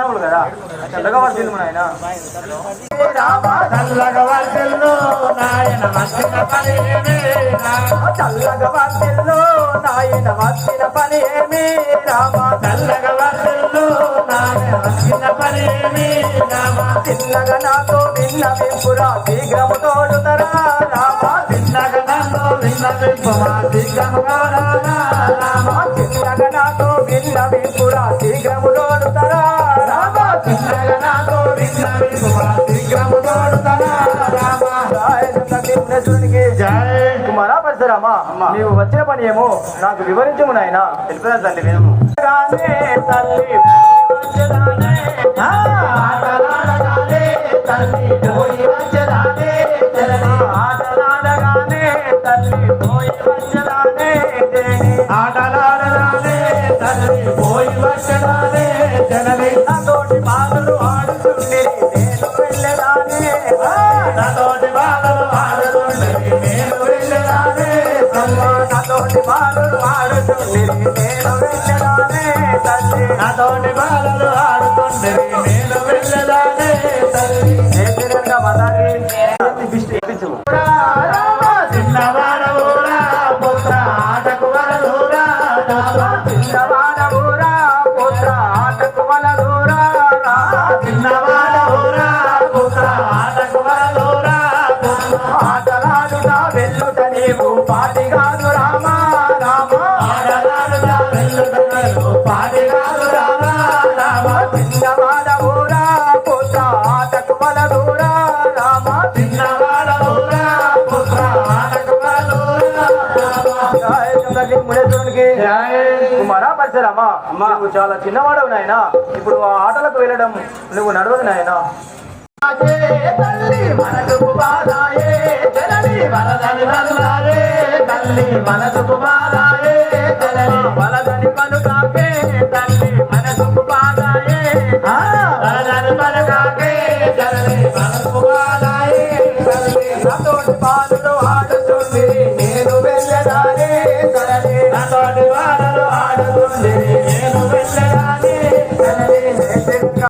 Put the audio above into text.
శ్రీరాములు కదా చల్లగా వర్తిల్లు నాయన చల్లగా వర్తిల్లు నాయన వచ్చిన పని ఏమి చల్లగా వర్తిల్లు నాయన వచ్చిన పని ఏమి రామ చల్లగా వర్తిల్లు నాయన వచ్చిన పని ఏమి రామ చిన్నగా నాతో విన్న వింపురా శీఘ్రము తోడుతరా రామ చిన్నగా నాతో విన్న వింపురా శీఘ్రము తోడుతరా రామ చిన్నగా నాతో విన్న వింపురా శీఘ్రము తోడుతరా రామ చిన్నగా నాతో విన్న వింపురా శీఘ్రము తోడుతరా రామ జై కుమారా పరశురామా నీవు వచ్చిన పని ఏమో నాకు వివరించము నాయన తెలుపుదా తల్లి వినము తల్లి తల్లి పోయి వచ్చదానే ఆటలాడగానే తల్లి పోయి వచ్చదానే ఆటలాడదానే తల్లి పోయి వచ్చదానే జనని నాతోటి బాధలు ఆడుతుండే నేను వెళ్ళదానే నాతోటి బాధలు ఆడుతుండే నేను వెళ్ళదానే నాతోటి బాధలు ఆడుతుండే నేను వెళ్ళదానే తల్లి నాతోటి బాధలు ఆడుతుండే నేను వెళ్ళదానే తల్లి చిన్నవాడవురా పుత్ర ఆటకు వలదూరా చిన్నవాడవురా పుత్ర ఆటకు వలదూరా చిన్నవాడవురా పుత్ర ఆటకు వలదూరా ఆటలాడుగా వెళ్ళుట నీవు పాటి కాదు రామా రామ ఆటలాడుగా వెళ్ళుట నీవు పాటి కాదు రామా రామ చిన్నవాడవురా పుత్ర ఆటకు వలదూరా రామ చిన్నవాడవురా పుత్ర ఆటకు వలదూరా కుమారా పరశురామా నువ్వు చాలా చిన్నవాడవు నాయన ఇప్పుడు ఆ ఆటలకు వెళ్ళడం నువ్వు నడవదు నాయన తల్లి మనసుకు బాధాయే జనని వరదని వదలారే తల్లి మనసుకు బాధాయే జనని వలదని పలుకాకే తల్లి మనసుకు బాధాయే వరదని పలకాకే జనని మనసుకు